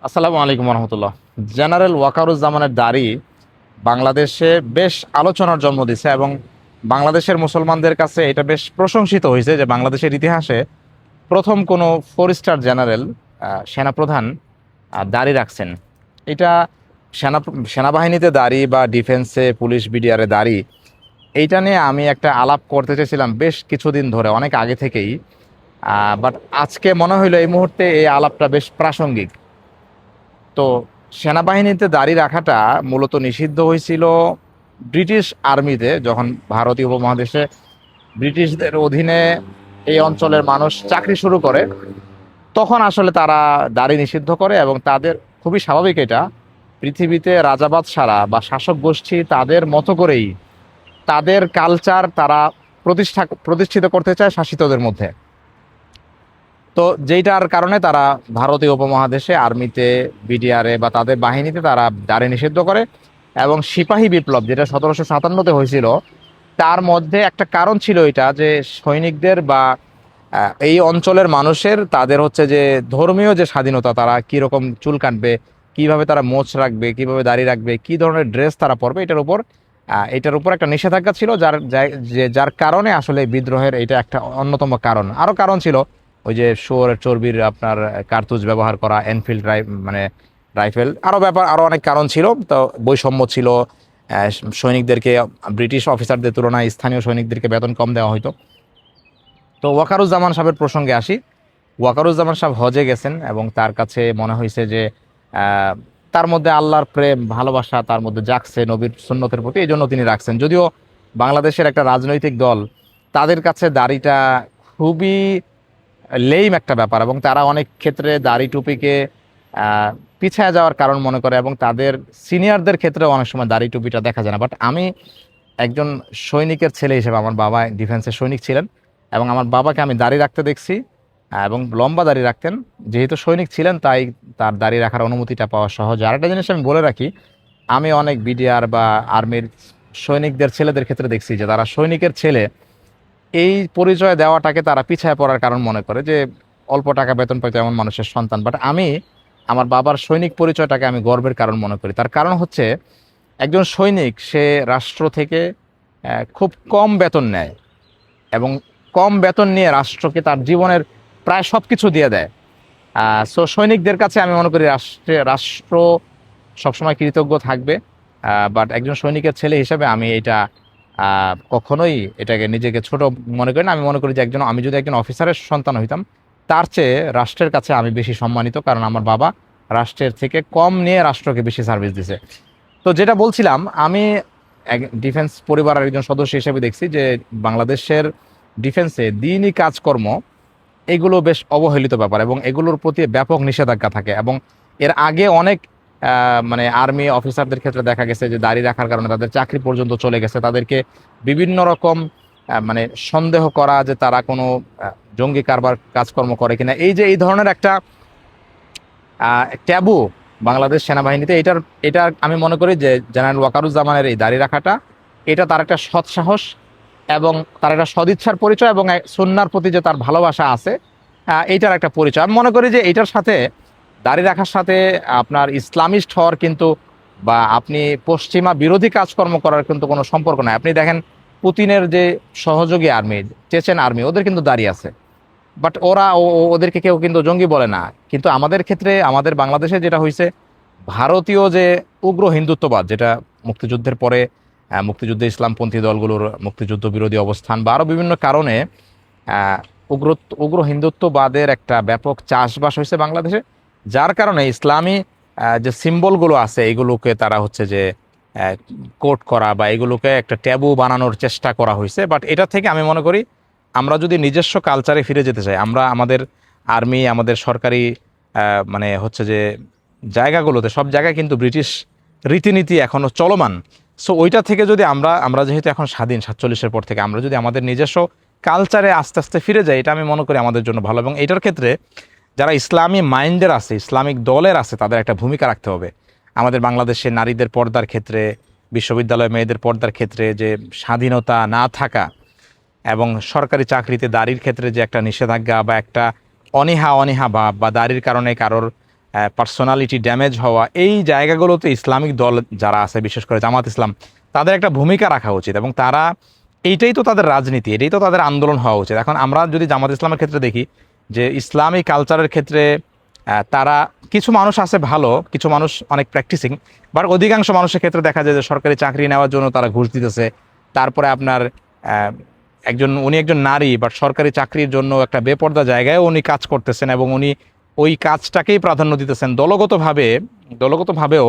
আসসালামু আলাইকুম রহমতুল্লাহ। জেনারেল ওয়াকারুজ্জামানের দাড়ি বাংলাদেশে বেশ আলোচনার জন্ম দিছে এবং বাংলাদেশের মুসলমানদের কাছে এটা বেশ প্রশংসিত হয়েছে যে বাংলাদেশের ইতিহাসে প্রথম কোনো ফোর স্টার জেনারেল সেনাপ্রধান দাড়ি রাখছেন। এটা সেনা সেনাবাহিনীতে দাড়ি বা ডিফেন্সে পুলিশ বিডিআরে দাড়ি, এইটা নিয়ে আমি একটা আলাপ করতে চেয়েছিলাম বেশ কিছুদিন ধরে, অনেক আগে থেকেই। বাট আজকে মনে হইলো এই মুহূর্তে এই আলাপটা বেশ প্রাসঙ্গিক। তো সেনাবাহিনীতে দাড়ি রাখাটা মূলত নিষিদ্ধ হয়েছিল ব্রিটিশ আর্মিতে, যখন ভারতীয় উপমহাদেশে ব্রিটিশদের অধীনে এই অঞ্চলের মানুষ চাকরি শুরু করে, তখন আসলে তারা দাড়ি নিষিদ্ধ করে এবং তাদের খুবই স্বাভাবিক এটা। পৃথিবীতে রাজাবাদশারা বা শাসক গোষ্ঠী তাদের মতো করেই তাদের কালচার তারা প্রতিষ্ঠিত করতে চায় শাসিতদের মধ্যে। তো যেইটার কারণে তারা ভারতীয় উপমহাদেশে আর্মিতে, বিডিআরে বা তাদের বাহিনীতে তারা দাড়ি নিষিদ্ধ করে। এবং সিপাহী বিপ্লব যেটা 1757-তে হয়েছিল, তার মধ্যে একটা কারণ ছিল এটা যে সৈনিকদের বা এই অঞ্চলের মানুষের তাদের হচ্ছে যে ধর্মীয় যে স্বাধীনতা, তারা কীরকম চুল কাটবে, কিভাবে তারা মোছ রাখবে, কিভাবে দাড়ি রাখবে, কি ধরনের ড্রেস তারা পরবে, এটার উপর একটা নিষেধাজ্ঞা ছিল, যার কারণে আসলে বিদ্রোহের এটা একটা অন্যতম কারণ। আরও কারণ ছিল ওই যে শুয়োরের চর্বির আপনার কার্তুজ ব্যবহার করা, এনফিল্ড রাইফেল, আরও অনেক কারণ ছিল। তো বৈষম্য ছিল, আহ, সৈনিকদেরকে ব্রিটিশ অফিসারদের তুলনায় স্থানীয় সৈনিকদেরকে বেতন কম দেওয়া হতো। তো ওয়াকারুজ্জামান সাহেবের প্রসঙ্গে আসি। ওয়াকারুজ্জামান সাহেব হজে গেছেন এবং তার কাছে মনে হয়েছে যে আহ, তার মধ্যে আল্লাহর প্রেম ভালোবাসা তার মধ্যে জাগছে নবীর সুন্নতের প্রতি, এই জন্য তিনি রাখছেন। যদিও বাংলাদেশের একটা রাজনৈতিক দল, তাদের কাছে দাড়িটা খুবই লেইম একটা ব্যাপার এবং তারা অনেক ক্ষেত্রে দাড়ি টুপিকে পিছায় যাওয়ার কারণ মনে করে এবং তাদের সিনিয়রদের ক্ষেত্রেও অনেক সময় দাড়ি টুপিটা দেখা যায় না। বাট আমি একজন সৈনিকের ছেলে হিসেবে, আমার বাবা ডিফেন্সের সৈনিক ছিলেন এবং আমার বাবাকে আমি দাড়ি রাখতে দেখছি, এবং লম্বা দাড়ি রাখতেন। যেহেতু সৈনিক ছিলেন তাই তার দাড়ি রাখার অনুমতিটা পাওয়া সহজ। আর একটা জিনিস আমি বলে রাখি, আমি অনেক বিডিআর বা আর্মির সৈনিকদের ছেলেদের ক্ষেত্রে দেখছি যে তারা সৈনিকের ছেলে, এই পরিচয় দেওয়াটাকে তারা পিছায় পড়ার কারণ মনে করে যে অল্প টাকা বেতন পাইতো এমন মানুষের সন্তান। বাট আমি আমার বাবার সৈনিক পরিচয়টাকে আমি গর্বের কারণ মনে করি। তার কারণ হচ্ছে একজন সৈনিক সে রাষ্ট্র থেকে খুব কম বেতন নেয় এবং কম বেতন নিয়ে রাষ্ট্রকে তার জীবনের প্রায় সব কিছু দিয়ে দেয়। সো সৈনিকদের কাছে আমি মনে করি রাষ্ট্র সবসময় কৃতজ্ঞ থাকবে। বাট একজন সৈনিকের ছেলে হিসেবে আমি এটা কখনোই এটাকে নিজেকে ছোট মনে করি না। আমি মনে করি যে আমি যদি একজন অফিসারের সন্তান হইতাম, তার চেয়ে রাষ্ট্রের কাছে আমি বেশি সম্মানিত, কারণ আমার বাবা রাষ্ট্রের থেকে কম নিয়ে রাষ্ট্রকে বেশি সার্ভিস দিছে। তো যেটা বলছিলাম, আমি ডিফেন্স পরিবারের একজন সদস্য হিসেবে দেখছি যে বাংলাদেশের ডিফেন্সে দিনই কাজকর্ম এগুলো বেশ অবহেলিত ব্যাপার এবং এগুলোর প্রতি ব্যাপক নিষেধাজ্ঞা থাকে। এবং এর আগে অনেক মানে আর্মি অফিসারদের ক্ষেত্রে দেখা গেছে যে দাড়ি রাখার কারণে তাদের চাকরি পর্যন্ত চলে গেছে, তাদেরকে বিভিন্ন রকম মানে সন্দেহ করা যে তারা কোনো জঙ্গি কারবার কাজকর্ম করে কিনা, এই যে এই ধরনের একটা ট্যাবু বাংলাদেশ সেনাবাহিনীতে, এটার আমি মনে করি যে জেনারেল ওয়াকারুজ্জামানের এই দাড়ি রাখাটা, এটা তার একটা সৎ সাহস এবং তার একটা সদিচ্ছার পরিচয় এবং সুন্নাহর প্রতি যে তার ভালোবাসা আছে, এইটার একটা পরিচয়। আমি মনে করি যে এইটার সাথে, দাড়ি রাখার সাথে আপনার ইসলামিস্ট হওয়ার কিন্তু বা আপনি পশ্চিমা বিরোধী কাজকর্ম করার কিন্তু কোনো সম্পর্ক নাই। আপনি দেখেন পুতিনের যে সহযোগী আর্মি, চেচেন আর্মি, ওদের কিন্তু দাড়ি আছে, বাট ওদেরকে কেউ কিন্তু জঙ্গি বলে না। কিন্তু আমাদের ক্ষেত্রে, আমাদের বাংলাদেশে যেটা হয়েছে, ভারতীয় যে উগ্র হিন্দুত্ববাদ, যেটা মুক্তিযুদ্ধের পরে মুক্তিযুদ্ধে ইসলামপন্থী দলগুলোর মুক্তিযুদ্ধ বিরোধী অবস্থান বা আরও বিভিন্ন কারণে আহ, উগ্র উগ্র হিন্দুত্ববাদের একটা ব্যাপক চাষবাস হয়েছে বাংলাদেশে, যার কারণে ইসলামী যে সিম্বলগুলো আছে এগুলোকে তারা হচ্ছে যে কোট করা বা এগুলোকে একটা ট্যাবু বানানোর চেষ্টা করা হয়েছে। বাট এটা থেকে আমি মনে করি আমরা যদি নিজস্ব কালচারে ফিরে যেতে চাই, আমরা আমাদের আর্মি, আমাদের সরকারি মানে হচ্ছে যে জায়গাগুলোতে, সব জায়গায় কিন্তু ব্রিটিশ রীতিনীতি এখনো চলমান। সো ওইটা থেকে যদি আমরা যেহেতু এখন স্বাধীন 47-এর পর থেকে, আমরা যদি আমাদের নিজস্ব কালচারে আস্তে আস্তে ফিরে যাই, এটা আমি মনে করি আমাদের জন্য ভালো। এবং এটার ক্ষেত্রে যারা ইসলামী মাইন্ডের আছে, ইসলামিক দলের আছে, তাদের একটা ভূমিকা রাখতে হবে। আমাদের বাংলাদেশে নারীদের পর্দার ক্ষেত্রে, বিশ্ববিদ্যালয়ে মেয়েদের পর্দার ক্ষেত্রে যে স্বাধীনতা না থাকা এবং সরকারি চাকরিতে দাড়ির ক্ষেত্রে যে একটা নিষেধাজ্ঞা বা একটা অনীহা ভাব বা দাড়ির কারণে কারোর পার্সোনালিটি ড্যামেজ হওয়া, এই জায়গাগুলোতে ইসলামিক দল যারা আছে, বিশেষ করে জামাত ইসলাম, তাদের একটা ভূমিকা রাখা উচিত। এবং তারা, এইটাই তো তাদের রাজনীতি, এটাই তো তাদের আন্দোলন হওয়া উচিত। এখন আমরা যদি জামাত ইসলামের ক্ষেত্রে দেখি যে ইসলামী কালচারের ক্ষেত্রে তারা, কিছু মানুষ আছে ভালো, কিছু মানুষ অনেক প্র্যাকটিসিং, বাট অধিকাংশ মানুষের ক্ষেত্রে দেখা যায় যে সরকারি চাকরি নেওয়ার জন্য তারা ঘুষ দিতেছে। তারপরে আপনার উনি একজন নারী, বাট সরকারি চাকরির জন্য একটা বেপর্দা জায়গায় উনি কাজ করতেছেন এবং উনি ওই কাজটাকেই প্রাধান্য দিতেছেন। দলগতভাবেও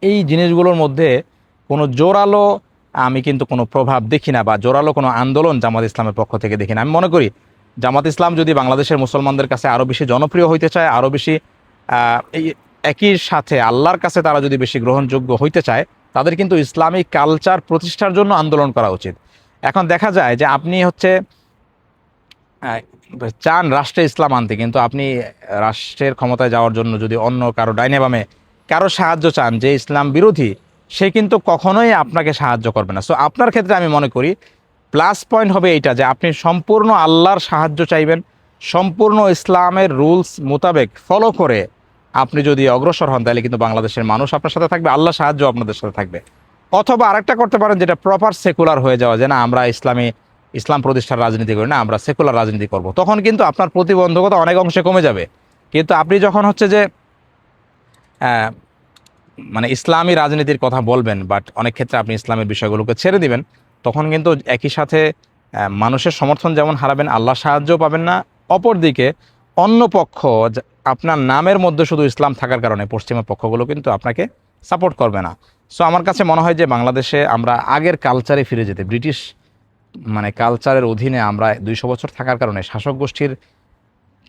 এই জিনিসগুলোর মধ্যে কোনো জোরালো আমি কিন্তু কোনো প্রভাব দেখি না, বা জোরালো কোনো আন্দোলন জামাত ইসলামের পক্ষ থেকে দেখি না। আমি মনে করি জামাত ইসলাম যদি বাংলাদেশের মুসলমানদের কাছে আরও বেশি জনপ্রিয় হইতে চায়, আরও বেশি এই একই সাথে আল্লাহর কাছে তারা যদি বেশি গ্রহণযোগ্য হইতে চায়, তাদের কিন্তু ইসলামিক কালচার প্রতিষ্ঠার জন্য আন্দোলন করা উচিত। এখন দেখা যায় যে আপনি চান রাষ্ট্রে ইসলাম আনতে, কিন্তু আপনি রাষ্ট্রের ক্ষমতায় যাওয়ার জন্য যদি অন্য কারো ডাইনে বামে কারো সাহায্য চান যে ইসলাম বিরোধী, সে কিন্তু কখনোই আপনাকে সাহায্য করবে না। সো আপনার ক্ষেত্রে আমি মনে করি প্লাস পয়েন্ট হবে এইটা, যে আপনি সম্পূর্ণ আল্লাহর সাহায্য চাইবেন, সম্পূর্ণ ইসলামের রুলস মোতাবেক ফলো করে আপনি যদি অগ্রসর হন, তাহলে কিন্তু বাংলাদেশের মানুষ আপনার সাথে থাকবে, আল্লাহ সাহায্য আপনাদের সাথে থাকবে। অথবা আরেকটা করতে পারেন, যেটা প্রপার সেকুলার হয়ে যাওয়া, যে না আমরা ইসলাম প্রতিষ্ঠার রাজনীতি করি না, আমরা সেকুলার রাজনীতি করব। তখন কিন্তু আপনার প্রতিবন্ধকতা অনেক অংশে কমে যাবে। কিন্তু আপনি যখন যে মানে ইসলামী রাজনীতির কথা বলবেন, বাট অনেক ক্ষেত্রে আপনি ইসলামের বিষয়গুলোকে ছেড়ে দিবেন, তখন কিন্তু একই সাথে মানুষের সমর্থন যেমন হারাবেন, আল্লাহ সাহায্যও পাবেন না। অপরদিকে অন্য পক্ষ, আপনার নামের মধ্যে শুধু ইসলাম থাকার কারণে পশ্চিমা পক্ষগুলো কিন্তু আপনাকে সাপোর্ট করবে না। সো আমার কাছে মনে হয় যে বাংলাদেশে আমরা আগের কালচারে ফিরে যেতে, ব্রিটিশ কালচারের অধীনে আমরা 200 বছর থাকার কারণে শাসক গোষ্ঠীর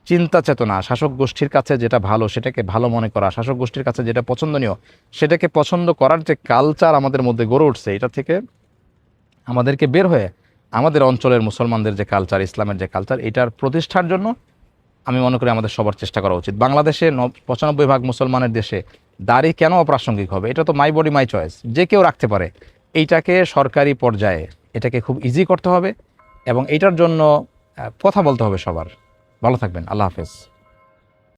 চিন্তা চেতনা, শাসক গোষ্ঠীর কাছে যেটা ভালো সেটাকে ভালো মনে করা, শাসক গোষ্ঠীর কাছে যেটা পছন্দনীয় সেটাকে পছন্দ করার যে কালচার আমাদের মধ্যে গড়ে উঠছে, এটা থেকে আমাদেরকে বের হয়ে আমাদের অঞ্চলের মুসলমানদের যে কালচার, ইসলামের যে কালচার, এটার প্রতিষ্ঠার জন্য আমি মনে করি আমাদের সবার চেষ্টা করা উচিত। বাংলাদেশে 95% মুসলমানের দেশে দাড়ি কেন অপ্রাসঙ্গিক হবে? এটা তো মাই বডি মাই চয়েস, যে কেউ রাখতে পারে। এইটাকে সরকারি পর্যায়ে এটাকে খুব ইজি করতে হবে এবং এটার জন্য কথা বলতে হবে সবার। ভালো থাকবেন, আল্লাহ হাফেজ।